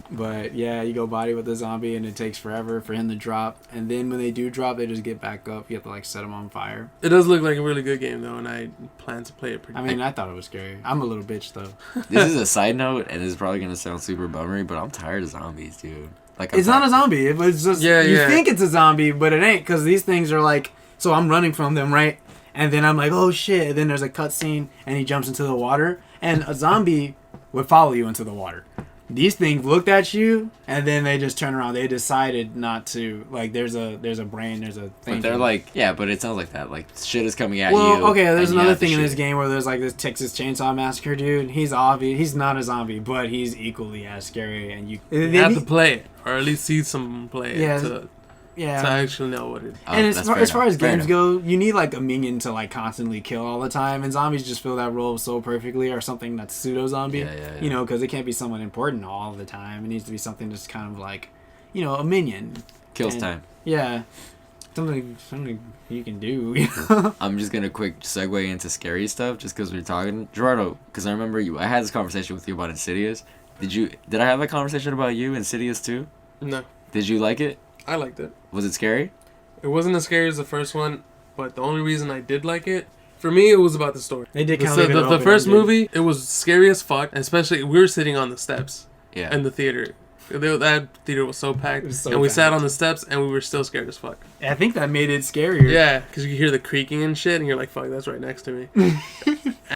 S5: But yeah, you go body with the zombie, and it takes forever for him to drop. And then when they do drop, they just get back up. You have to like set them on fire.
S3: It does look like a really good game though, and I plan to play it pretty.
S5: I mean, I thought it was scary. I'm a little bitch though.
S4: This is a side note, and it's probably gonna sound super bummery, but I'm tired of zombies, dude. Like
S5: It's not a zombie. It's just you think it's a zombie, but it ain't, because these things are like. So I'm running from them, right? And then I'm like, oh shit! And then there's a cutscene, and he jumps into the water, and a zombie would follow you into the water. These things looked at you, and then they just turn around. They decided not to. Like, there's a brain, there's a thing.
S4: But they're like, yeah, but it sounds like that. Like, shit is coming at you.
S5: Well, okay, there's
S4: and you
S5: another
S4: have to
S5: thing in this
S4: shoot.
S5: game where there's like this Texas Chainsaw Massacre dude. He's obvious. He's not a zombie, but he's equally as scary. And you
S3: have to play it, or at least see someone play it to
S5: yeah.
S3: actually know what it is.
S5: And as far as
S4: Fair
S5: games
S4: enough.
S5: go, you need like a minion to like constantly kill all the time, and zombies just fill that role so perfectly, or something that's pseudo zombie.
S4: Yeah.
S5: You know, because it can't be someone important all the time. It needs to be something that's kind of like, you know, a minion.
S4: Kills
S5: And-
S4: time.
S5: Yeah, something you can do. You know?
S4: I'm just gonna quick segue into scary stuff, just because we're talking, Gerardo. Because I remember I had this conversation with you about Insidious. Did I have a conversation about you, Insidious too?
S3: No,
S4: Did you like it?
S3: I liked it.
S4: Was it scary?
S3: It wasn't as scary as the first one, but the only reason I did like it, for me, it was about the story.
S5: They did
S3: The,
S5: kind of leave it
S3: the
S5: open
S3: first
S5: ended.
S3: movie, it was scary as fuck, especially we were sitting on the steps
S4: Yeah.
S3: in the theater. That theater was so packed,
S5: was so
S3: and we sat
S5: packed.
S3: on the steps, and we were still scared as fuck.
S5: I think that made it scarier.
S3: Yeah, because you hear the creaking and shit, and you're like, fuck, that's right next to me.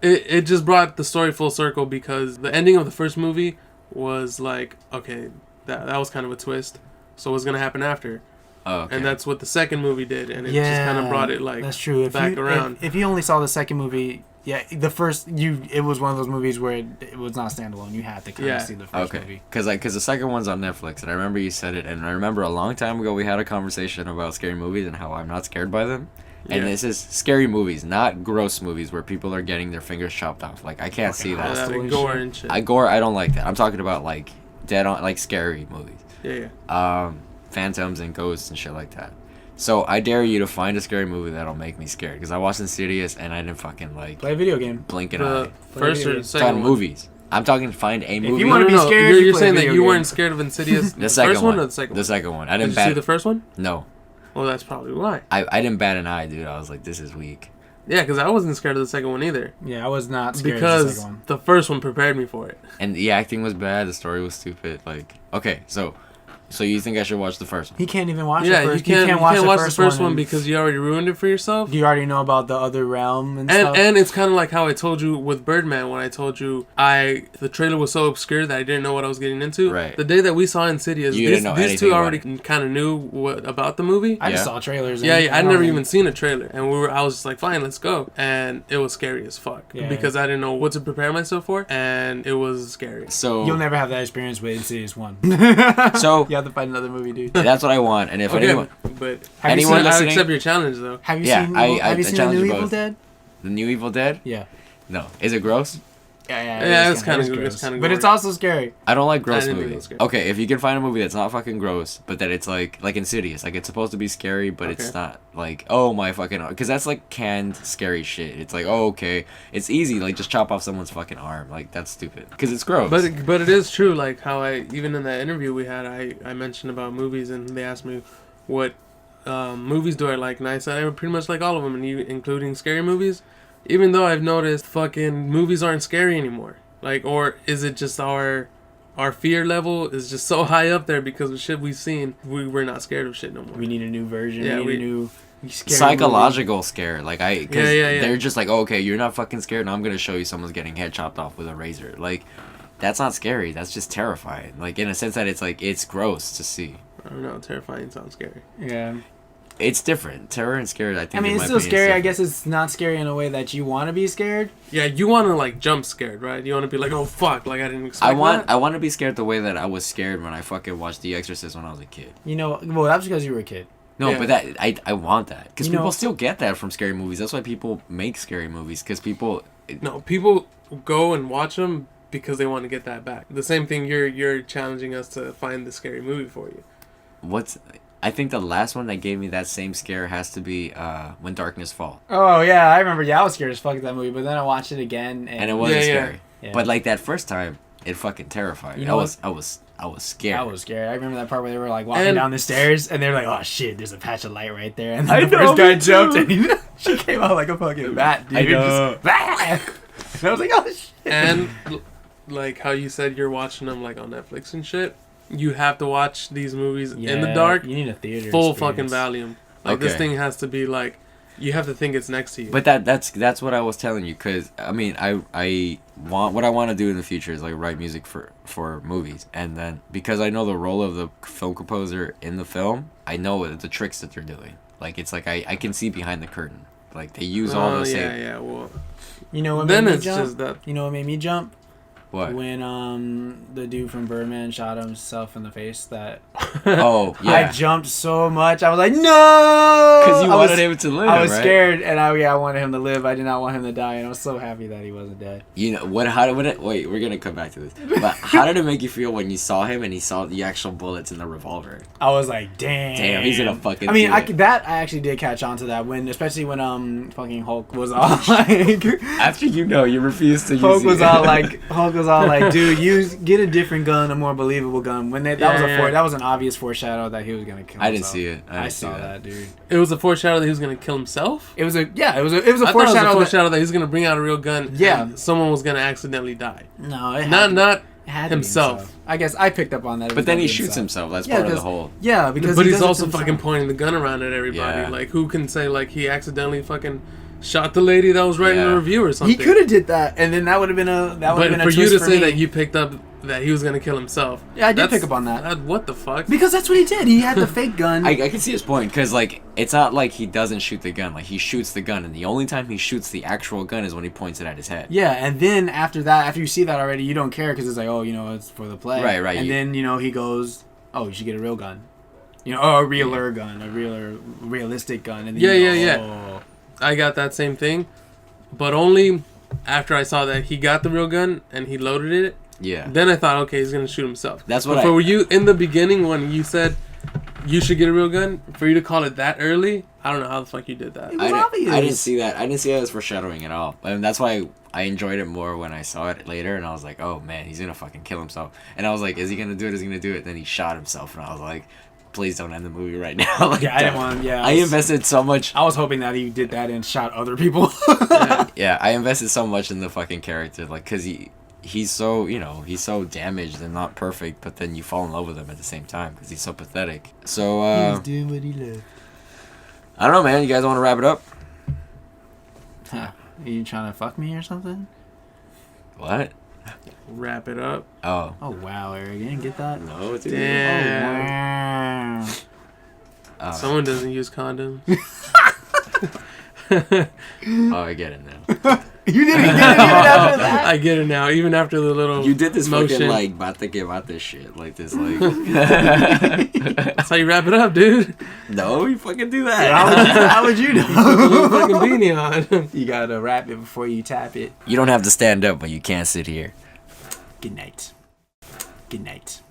S3: it just brought the story full circle, because the ending of the first movie was like, okay, that was kind of a twist. So what's going to happen after?
S4: Oh, okay.
S3: And that's what the second movie did, and it just kind of brought it like
S5: that's true.
S3: back around.
S5: If you only saw the second movie, yeah, the first it was one of those movies where it was not standalone. You had to kind of see the first movie.
S4: Because the second one's on Netflix, and I remember you said it, and I remember a long time ago we had a conversation about scary movies and how I'm not scared by them. And this is scary movies, not gross movies where people are getting their fingers chopped off. Like, I can't see that.
S3: Like gore and shit.
S4: I don't like that. I'm talking about like dead on, like scary movies.
S3: Yeah.
S4: Phantoms and ghosts and shit like that. So I dare you to find a scary movie that'll make me scared, because I watched Insidious and I didn't fucking like
S5: Play a video game.
S4: blink an
S3: The
S4: eye.
S3: first or
S4: I'm
S3: second
S4: talking
S3: one?
S4: movies. I'm talking find a movie.
S5: you wanna be scared,
S3: You're
S5: play
S3: saying
S5: a
S3: that
S5: video
S3: you
S5: game.
S3: weren't scared of Insidious.
S4: the second
S3: first one or the second one?
S4: The second one. I
S3: Did
S4: didn't
S3: you
S4: bat.
S3: see the first one?
S4: No,
S3: Well, that's probably why.
S4: I didn't bat an eye, dude. I was like, this is weak.
S3: Yeah, because I wasn't scared of the second one either.
S5: Yeah, I was not scared of the
S3: Because
S5: second one.
S3: the first one prepared me for it.
S4: And the acting was bad. The story was stupid. Like, okay, so you think I should watch the first one?
S5: He can't even watch
S3: Yeah,
S5: the first.
S3: you can't watch the first one
S5: and
S3: because you already ruined it for yourself.
S5: you already know about the other realm and stuff.
S3: And it's kind of like how I told you with Birdman, when I told you the trailer was so obscure that I didn't know what I was getting into.
S4: Right.
S3: The day that we saw Insidious,
S4: You didn't know
S3: these
S4: anything
S3: two
S4: about
S3: already kind of knew what about the movie.
S5: I just
S4: Yeah.
S5: saw trailers.
S3: Yeah,
S5: and
S3: I'd
S5: don't
S3: never
S5: know.
S3: even seen a trailer, and I was just like, fine, let's go. And it was scary as fuck
S5: Yeah.
S3: because I didn't know what to prepare myself for, and it was scary.
S4: So
S5: You'll never have that experience with Insidious 1.
S4: So
S5: You have to find another movie, dude.
S4: that's what I want. And if
S3: Okay,
S4: anyone,
S3: but
S5: Have you
S4: anyone
S5: seen,
S3: I
S4: listening,
S3: accept your challenge though.
S5: have you
S4: Yeah,
S5: seen,
S4: I
S5: have you seen the
S4: challenge
S5: new
S4: you
S5: Evil
S4: both.
S5: Dead?
S4: the new Evil Dead,
S5: Yeah.
S4: no, is it gross?
S3: Yeah, it's kinda
S5: gross.
S3: good, it's kinda
S5: But it's
S3: gory.
S5: also scary.
S4: I don't like gross
S3: didn't think it
S4: movies.
S3: was scary.
S4: Okay, if you can find a movie that's not fucking gross, but that it's like Insidious, like it's supposed to be scary, but it's
S3: Okay.
S4: not like, oh my fucking, because that's like canned scary shit. It's like, oh okay, it's easy, like just chop off someone's fucking arm, like that's stupid, because it's gross.
S3: But it is true, like how even in that interview we had, I mentioned about movies, and they asked me what movies do I like, and I said I pretty much like all of them, and including scary movies. Even though I've noticed fucking movies aren't scary anymore, like, or is it just our fear level is just so high up there because of shit we've seen, we're not scared of shit no more.
S5: We need a new version.
S3: Yeah,
S5: we need a new scary
S4: psychological scare, like because
S3: Yeah.
S4: they're just like, oh, okay, you're not fucking scared, and I'm gonna show you someone's getting head chopped off with a razor. Like, that's not scary. That's just terrifying. Like in a sense that it's like it's gross to see.
S3: I don't know, terrifying sounds scary.
S5: movie. Yeah.
S4: it's different. Terror and scary, I think.
S5: I mean,
S4: in
S5: it's
S4: my
S5: still
S4: opinion,
S5: scary.
S4: is
S5: I
S4: different.
S5: guess it's not scary in a way that you want to be scared.
S3: Yeah, you want to like jump scared, right? You want to be like, oh fuck, like I didn't expect that.
S4: I want to be scared the way that I was scared when I fucking watched The Exorcist when I was a kid.
S5: You know, well, that's because you were a kid.
S4: No,
S3: Yeah.
S4: but that I want that because
S5: You
S4: people
S5: know-
S4: still get that from scary movies. That's why people make scary movies because people.
S3: No, people go and watch them because they want to get that back. The same thing you're challenging us to find the scary movie for you.
S4: I think the last one that gave me that same scare has to be When Darkness Falls.
S5: Oh yeah, I remember. Yeah, I was scared as fuck of that movie, but then I watched it again,
S4: And it wasn't
S3: Yeah, yeah.
S4: scary.
S5: Yeah.
S4: But like that first time, it fucking terrified me.
S5: You know
S4: I was scared.
S5: I was scared. I remember that part where they were like walking
S3: And-
S5: down the stairs, and they're like, "Oh shit, there's a patch of light right there." And then
S4: I
S5: the
S4: know,
S5: first guy
S4: me
S5: jumped,
S4: too.
S5: and she came out like a fucking bat, dude.
S4: I know.
S5: Just, and I was like, "Oh shit!"
S3: And like how you said you're watching them like on Netflix and shit. You have to watch these movies in the dark,
S5: You need a theater.
S3: full
S5: experience.
S3: fucking Valium. Like this
S4: Okay.
S3: thing has to be like, you have to think it's next to you.
S4: But that's what I was telling you, because I mean I want what I want to do in the future is like write music for movies, and then because I know the role of the film composer in the film, I know the tricks that they're doing. Like it's like I can see behind the curtain. Like they use all those
S3: yeah,
S4: same
S3: yeah. Well,
S5: You know what
S3: then
S5: made me
S3: it's
S5: jump?
S3: just that.
S5: You know what made me jump?
S4: what?
S5: When the dude from Birdman shot himself in the face. That
S4: Oh
S5: I
S4: yeah,
S5: jumped so much. I was like, no,
S4: because you
S5: I was-
S4: wanted him to live.
S5: I was
S4: right?
S5: scared, and I wanted him to live. I did not want him to die, and I was so happy that he wasn't dead.
S4: You know what? How would it? Wait, we're gonna come back to this. But how did it make you feel when you saw him and he saw the actual bullets in the revolver?
S5: I was like, damn.
S4: Damn, he's gonna fucking.
S5: I mean,
S4: do it.
S5: I actually did catch on to that especially when fucking Hulk was all like,
S4: After you refused to
S5: Hulk
S4: use
S5: was all like, dude, get a different gun, a more believable gun. When that was
S3: Yeah.
S5: that was an obvious foreshadow that he was gonna kill.
S4: I didn't
S5: himself.
S4: see it.
S5: I saw that, dude.
S3: It was a foreshadow that he was gonna kill himself.
S5: It was a
S3: I thought it was a
S5: foreshadow.
S3: foreshadow that he was gonna bring out a real gun.
S5: Yeah.
S3: and someone was gonna accidentally die.
S5: No, it
S3: Not
S5: had to be
S3: himself.
S5: I guess I picked up on that. It
S4: But
S5: was
S4: then
S5: gonna
S4: he
S5: be
S4: shoots himself. That's
S5: Yeah,
S4: part of the
S5: because-
S4: whole.
S5: Yeah, because
S3: But
S5: he
S3: he's
S5: does it
S3: also
S5: to himself.
S3: fucking pointing the gun around at everybody.
S4: Yeah.
S3: Like, who can say like he accidentally fucking shot the lady that was writing
S4: Yeah.
S3: a review or
S5: He
S3: something?
S5: could have did that, and then that would have been a
S3: But for you
S5: twist
S3: to
S5: for
S3: say
S5: me.
S3: that you picked up that he was gonna kill himself.
S5: Yeah, I did
S3: that's-
S5: pick up on that.
S3: What the fuck?
S5: Because that's what he did. He had the fake gun.
S4: I can see his point, because like it's not like he doesn't shoot the gun. Like he shoots the gun, and the only time he shoots the actual gun is when he points it at his head.
S5: Yeah, and then after that, after you see that already, you don't care because it's like, oh, it's for the play.
S4: Right.
S5: And then he goes, oh, you should get a real gun. A realer gun, a realistic gun. And then
S3: Yeah.
S5: Oh.
S3: I got that same thing, but only after I saw that he got the real gun and he loaded it.
S4: Yeah.
S3: Then I thought, okay, he's gonna shoot himself.
S4: That's what
S3: But for you in the beginning when you said you should get a real gun, for you to call it that early, I don't know how the fuck you did that.
S5: It was
S4: I
S5: obvious.
S4: didn't see that. I didn't see that as foreshadowing at all. And that's why I enjoyed it more when I saw it later. And I was like, oh man, he's gonna fucking kill himself. And I was like, is he gonna do it? Is he gonna do it? Then he shot himself, and I was like, please don't end the movie right now. Like,
S5: Yeah, I didn't want. Yeah,
S4: I invested so much.
S5: I was hoping that he did that and shot other people.
S4: Yeah, I invested so much in the fucking character, like, cause he's so he's so damaged and not perfect, but then you fall in love with him at the same time because he's so pathetic. So
S5: He was doing what he loved.
S4: I don't know, man. You guys want to wrap it up?
S5: Huh. Are you trying to fuck me or something?
S4: What?
S3: Wrap it up.
S4: Oh
S5: Oh wow, Eric, you didn't get that?
S4: no, dude.
S3: Damn.
S5: Oh wow.
S3: Someone doesn't use condoms.
S4: Oh, I get it now.
S5: You didn't get it even after that.
S3: I get it now. Even after the little
S4: You did this
S3: motion.
S4: fucking like bate que bate shit, like this, like.
S3: That's how you wrap it up, dude.
S4: No, you fucking do
S5: How would you know?
S3: Little fucking beanie on.
S5: You gotta wrap it before you tap it.
S4: You don't have to stand up, but you can't sit here.
S5: Good night. Good night.